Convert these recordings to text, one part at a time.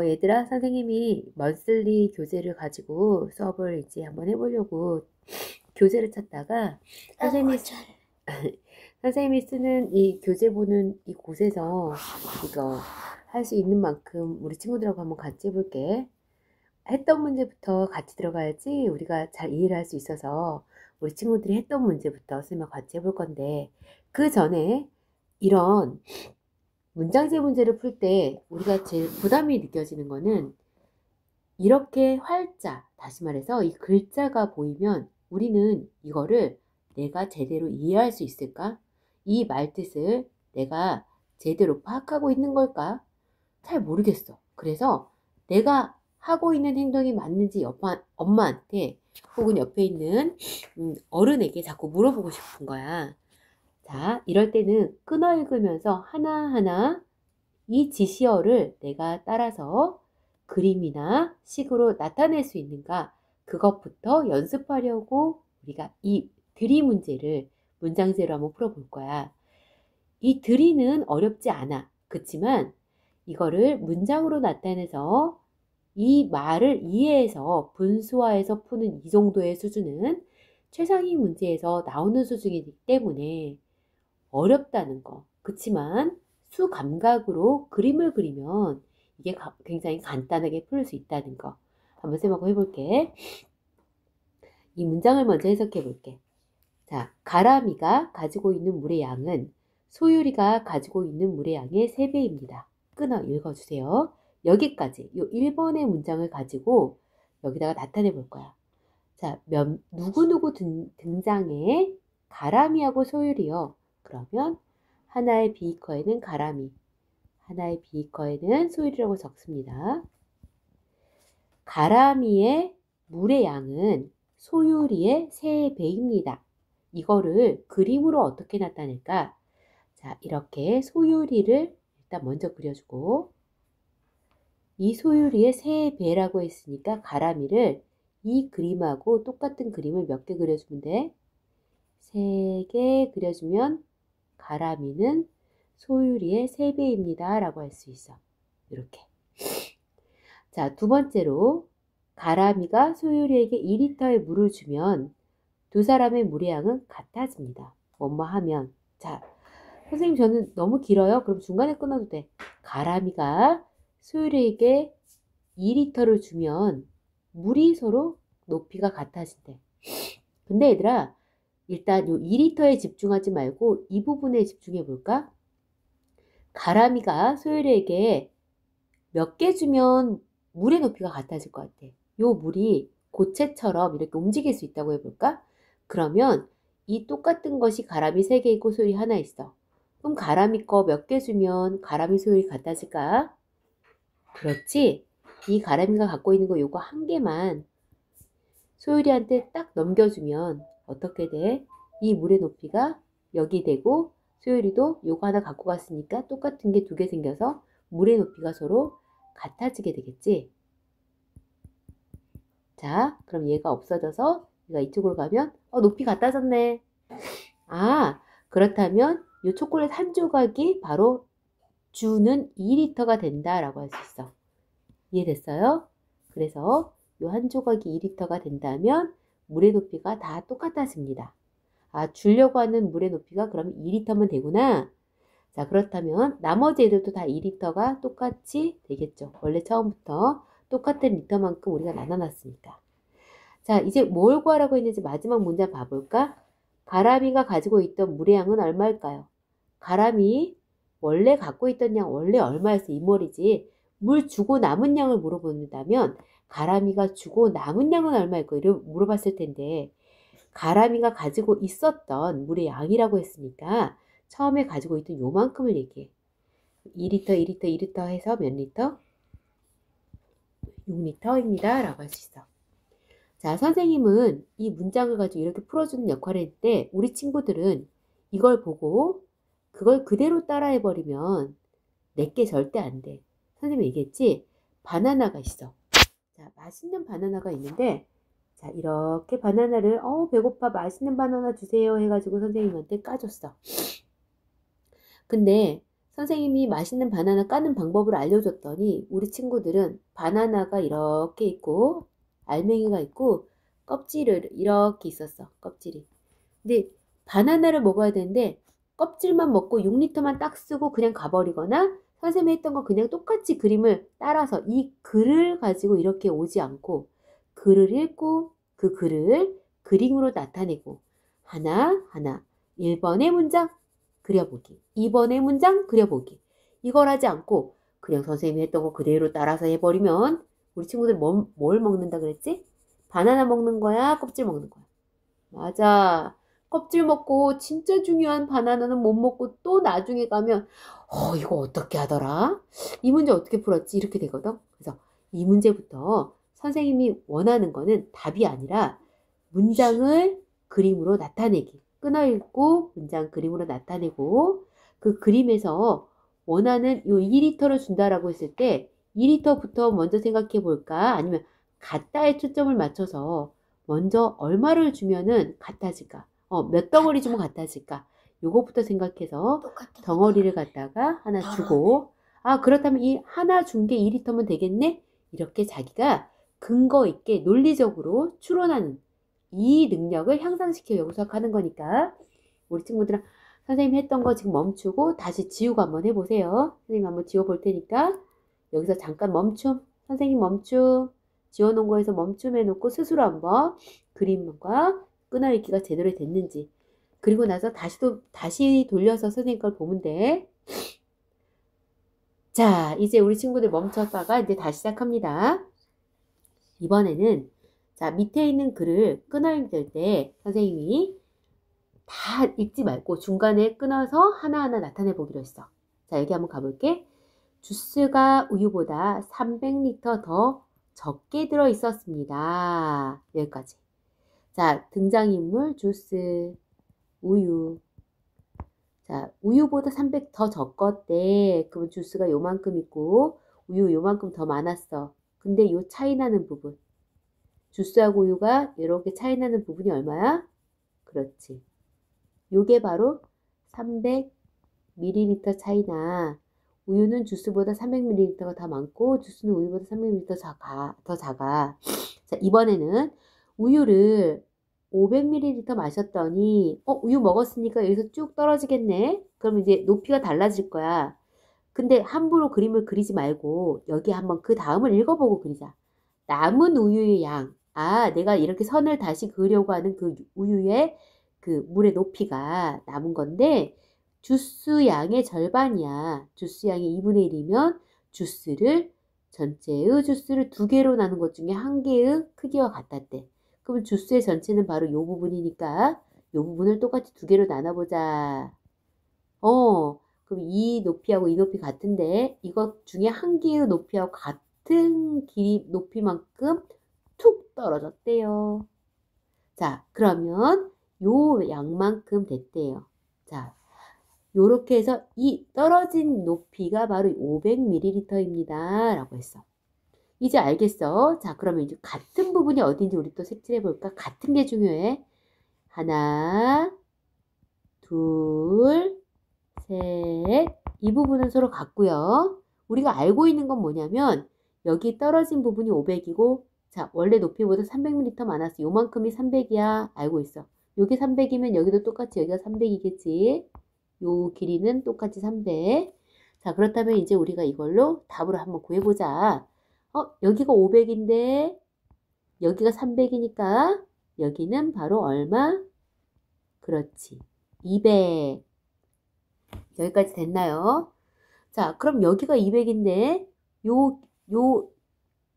얘들아, 선생님이 먼슬리 교재를 가지고 수업을 이제 한번 해보려고 교재를 찾다가 선생님이, 선생님이 쓰는 이 교재 보는 이 곳에서 이거 할 수 있는 만큼 우리 친구들하고 한번 같이 해볼게. 했던 문제부터 같이 들어가야지 우리가 잘 이해를 할 수 있어서 우리 친구들이 했던 문제부터 선생님과 같이 해볼 건데, 그 전에 이런 문장제 문제를 풀 때 우리가 제일 부담이 느껴지는 거는 이렇게 활자, 다시 말해서 이 글자가 보이면 우리는 이거를 내가 제대로 이해할 수 있을까? 이 말뜻을 내가 제대로 파악하고 있는 걸까? 잘 모르겠어. 그래서 내가 하고 있는 행동이 맞는지 엄마한테 혹은 옆에 있는 어른에게 자꾸 물어보고 싶은 거야. 자, 이럴 때는 끊어 읽으면서 하나하나 이 지시어를 내가 따라서 그림이나 식으로 나타낼 수 있는가, 그것부터 연습하려고 우리가 이 들이 문제를 문장제로 한번 풀어볼 거야. 이 들이는 어렵지 않아. 그렇지만 이거를 문장으로 나타내서 이 말을 이해해서 분수화해서 푸는 이 정도의 수준은 최상위 문제에서 나오는 수준이기 때문에 어렵다는 거. 그렇지만 수감각으로 그림을 그리면 이게 굉장히 간단하게 풀 수 있다는 거. 한번 생각해 해볼게. 이 문장을 먼저 해석해 볼게. 자, 가람이가 가지고 있는 물의 양은 소율이가 가지고 있는 물의 양의 3배입니다. 끊어 읽어주세요. 여기까지 이 1번의 문장을 가지고 여기다가 나타내 볼 거야. 자, 누구누구 등장해 가람이하고 소율이요. 그러면 하나의 비커에는 가람이, 하나의 비커에는 소율이라고 적습니다. 가람이의 물의 양은 소율이의 3배입니다. 이거를 그림으로 어떻게 나타낼까? 자, 이렇게 소율이를 일단 먼저 그려주고, 이 소율이의 3배라고 했으니까 가람이를 이 그림하고 똑같은 그림을 몇 개 그려주면 돼? 3개 그려주면 가람이는 소율이의 3배입니다 라고 할 수 있어. 이렇게. 자, 두 번째로 가람이가 소율이에게 2리터의 물을 주면 두 사람의 물의 양은 같아집니다. 뭐뭐 하면. 자, 선생님 저는 너무 길어요. 그럼 중간에 끊어도 돼. 가람이가 소율이에게 2리터를 주면 물이 서로 높이가 같아진대. 근데 얘들아, 일단 요 2리터에 집중하지 말고 이 부분에 집중해 볼까? 가람이가 소율이에게 몇 개 주면 물의 높이가 같아질 것 같아. 요 물이 고체처럼 이렇게 움직일 수 있다고 해볼까? 그러면 이 똑같은 것이 가람이 3개 있고 소율이 하나 있어. 그럼 가람이 거 몇 개 주면 가람이 소율이 같아질까? 그렇지? 이 가람이가 갖고 있는 거 요거 한 개만 소율이한테 딱 넘겨주면 어떻게 돼? 이 물의 높이가 여기 되고 소율이도 요거 하나 갖고 갔으니까 똑같은 게 2개 생겨서 물의 높이가 서로 같아지게 되겠지? 자, 그럼 얘가 없어져서 얘가 이쪽으로 가면 높이 같아졌네. 아, 그렇다면 이 초콜릿 한 조각이 바로 주는 2리터가 된다라고 할 수 있어. 이해됐어요? 그래서 이 한 조각이 2리터가 된다면 물의 높이가 다 똑같아집니다. 아, 주려고 하는 물의 높이가 그러면 2리터면 되구나. 자, 그렇다면 나머지 애들도 다 2리터가 똑같이 되겠죠. 원래 처음부터 똑같은 리터만큼 우리가 나눠놨으니까. 자, 이제 뭘 구하라고 했는지 마지막 문제 봐볼까? 가람이가 가지고 있던 물의 양은 얼마일까요? 가람이 원래 갖고 있던 양 원래 얼마였어? 이 말이지. 물 주고 남은 양을 물어본다면 가람이가 주고 남은 양은 얼마일까? 이렇게 물어봤을 텐데 가람이가 가지고 있었던 물의 양이라고 했으니까 처음에 가지고 있던 요만큼을 얘기해. 2리터, 2리터, 2리터 해서 몇 리터? 6리터입니다. 라고 할 수 있어. 자, 선생님은 이 문장을 가지고 이렇게 풀어주는 역할을 했는데 우리 친구들은 이걸 보고 그걸 그대로 따라해버리면 내게 절대 안 돼. 선생님이 얘기했지? 바나나가 있어. 자, 맛있는 바나나가 있는데 자, 이렇게 바나나를 배고파 맛있는 바나나 주세요 해가지고 선생님한테 까줬어. 근데 선생님이 맛있는 바나나 까는 방법을 알려줬더니 우리 친구들은 바나나가 이렇게 있고 알맹이가 있고 껍질을 이렇게 있었어. 껍질이. 근데 바나나를 먹어야 되는데 껍질만 먹고 6리터만 딱 쓰고 그냥 가버리거나 선생님이 했던 거 그냥 똑같이 그림을 따라서 이 글을 가지고 이렇게 오지 않고 글을 읽고 그 글을 그림으로 나타내고 하나하나 1번의 문장 그려보기 2번의 문장 그려보기 이걸 하지 않고 그냥 선생님이 했던 거 그대로 따라서 해버리면 우리 친구들 뭘 먹는다 그랬지? 바나나 먹는 거야? 껍질 먹는 거야? 맞아. 껍질 먹고 진짜 중요한 바나나는 못 먹고 또 나중에 가면 이거 어떻게 하더라? 이 문제 어떻게 풀었지? 이렇게 되거든. 그래서 이 문제부터 선생님이 원하는 거는 답이 아니라 문장을 그림으로 나타내기. 끊어 읽고 문장 그림으로 나타내고 그 그림에서 원하는 요 2리터를 준다라고 했을 때 2리터부터 먼저 생각해 볼까? 아니면 같다에 초점을 맞춰서 먼저 얼마를 주면은 같아질까? 몇 덩어리 주면 같아질까? 요거부터 생각해서 덩어리를 갖다가 하나 주고 그렇다면 이 하나 준 게 2리터면 되겠네? 이렇게 자기가 근거 있게 논리적으로 추론하는 이 능력을 향상시키려고 수학하는 거니까 우리 친구들은 선생님이 했던 거 지금 멈추고 다시 지우고 한번 해보세요. 선생님 한번 지워 볼 테니까 여기서 잠깐 멈춤. 선생님 멈춤. 지워놓은 거에서 멈춤해 놓고 스스로 한번 그림과 끊어읽기가 제대로 됐는지 그리고 나서 다시 돌려서 선생님 걸 보면 돼. 자, 이제 우리 친구들 멈췄다가 이제 다시 시작합니다. 이번에는 자 밑에 있는 글을 끊어읽을 때 선생님이 다 읽지 말고 중간에 끊어서 하나하나 나타내 보기로 했어. 자, 여기 한번 가볼게. 주스가 우유보다 300리터 더 적게 들어 있었습니다. 여기까지. 자, 등장인물 주스, 우유. 자, 우유보다 300 더 적었대. 그러면 주스가 요만큼 있고 우유 요만큼 더 많았어. 근데 요 차이 나는 부분. 주스하고 우유가 이렇게 차이 나는 부분이 얼마야? 그렇지. 요게 바로 300ml 차이나 우유는 주스보다 300ml가 더 많고 주스는 우유보다 300ml 더 작아. 자, 이번에는 우유를 500ml 마셨더니 우유 먹었으니까 여기서 쭉 떨어지겠네. 그럼 이제 높이가 달라질 거야. 근데 함부로 그림을 그리지 말고 여기 한번 그 다음을 읽어보고 그리자. 남은 우유의 양. 내가 이렇게 선을 다시 그으려고 하는 그 우유의 그 물의 높이가 남은 건데 주스 양의 절반이야. 주스 양의 2분의 1이면 전체의 주스를 2개로 나눈 것 중에 1개의 크기와 같았대. 그럼 주스의 전체는 바로 이 부분이니까 이 부분을 똑같이 2개로 나눠보자. 그럼 이 높이하고 이 높이 같은데 이것 중에 1개의 높이하고 같은 길이 높이만큼 툭 떨어졌대요. 자, 그러면 요 양만큼 됐대요. 자, 요렇게 해서 이 떨어진 높이가 바로 500ml입니다. 라고 했어. 이제 알겠어? 자, 그러면 이제 같은 부분이 어딘지 우리 또 색칠해 볼까? 같은 게 중요해. 하나, 둘, 셋. 이 부분은 서로 같고요. 우리가 알고 있는 건 뭐냐면 여기 떨어진 부분이 500이고 자, 원래 높이보다 300ml 많았어. 요만큼이 300이야. 알고 있어. 요게 300이면 여기도 똑같이 여기가 300이겠지. 요 길이는 똑같이 300. 자, 그렇다면 이제 우리가 이걸로 답을 한번 구해보자. 여기가 500인데 여기가 300이니까 여기는 바로 얼마? 그렇지. 200. 여기까지 됐나요? 자, 그럼 여기가 200인데 요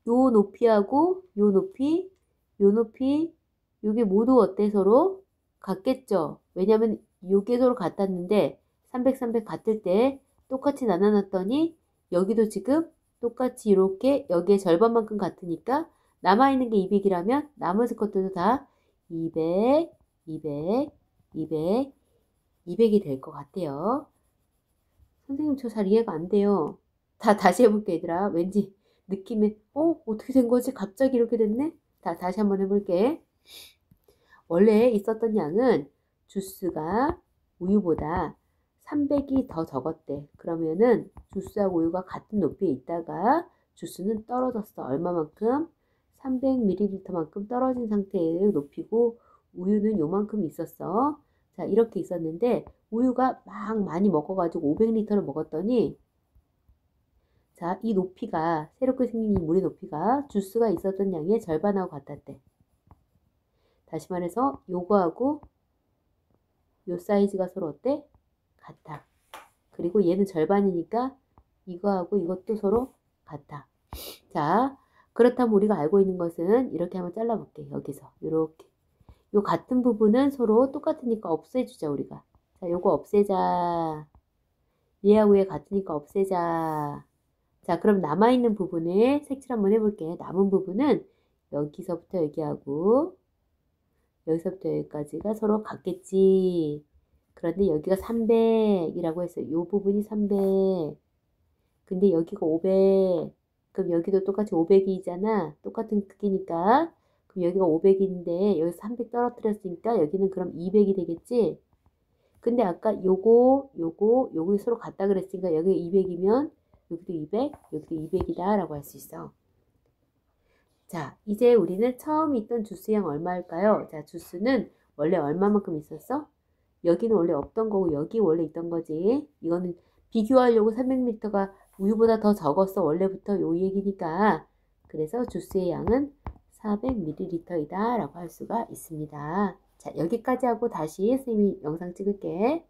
높이하고 요 높이, 요게 모두 어때 서로? 같겠죠? 왜냐면 요게 서로 같았는데 300 같을 때 똑같이 나눠놨더니 여기도 지금 똑같이 이렇게 여기에 절반만큼 같으니까 남아있는 게 200이라면 나머지 것들도 다 200, 200, 200, 200이 될 것 같아요. 선생님 저 잘 이해가 안 돼요. 다시 해볼게 얘들아. 왠지 느낌에 어떻게 된 거지? 갑자기 이렇게 됐네? 다시 한번 해볼게. 원래 있었던 양은 주스가 우유보다 300이 더 적었대. 그러면은 주스하고 우유가 같은 높이에 있다가 주스는 떨어졌어. 얼마만큼? 300ml만큼 떨어진 상태의 높이고 우유는 요만큼 있었어. 자, 이렇게 있었는데 우유가 막 많이 먹어가지고 500리터를 먹었더니 자, 이 높이가 새롭게 생긴 이 물의 높이가 주스가 있었던 양의 절반하고 같았대. 다시 말해서 요거하고 요 사이즈가 서로 어때? 같아. 그리고 얘는 절반이니까 이거하고 이것도 서로 같아. 자, 그렇다면 우리가 알고 있는 것은 이렇게 한번 잘라볼게. 여기서 이렇게 요 같은 부분은 서로 똑같으니까 없애주자 우리가. 자, 요거 없애자. 얘하고 얘 같으니까 없애자. 자, 그럼 남아있는 부분에 색칠 한번 해볼게. 남은 부분은 여기서부터 여기하고 여기서부터 여기까지가 서로 같겠지. 그런데 여기가 300이라고 했어요. 이 부분이 300. 근데 여기가 500. 그럼 여기도 똑같이 500이잖아. 똑같은 크기니까. 그럼 여기가 500인데 여기서 300 떨어뜨렸으니까 여기는 그럼 200이 되겠지. 근데 아까 요거 서로 같다 그랬으니까 여기가 200이면 여기도 200, 여기도 200이다 라고 할 수 있어. 자, 이제 우리는 처음 있던 주스량 얼마일까요? 자, 주스는 원래 얼마만큼 있었어? 여기는 원래 없던 거고 여기 원래 있던 거지. 이거는 비교하려고 300ml가 우유보다 더 적었어. 원래부터 요 얘기니까. 그래서 주스의 양은 400ml이다 라고 할 수가 있습니다. 자, 여기까지 하고 다시 선생님이 영상 찍을게.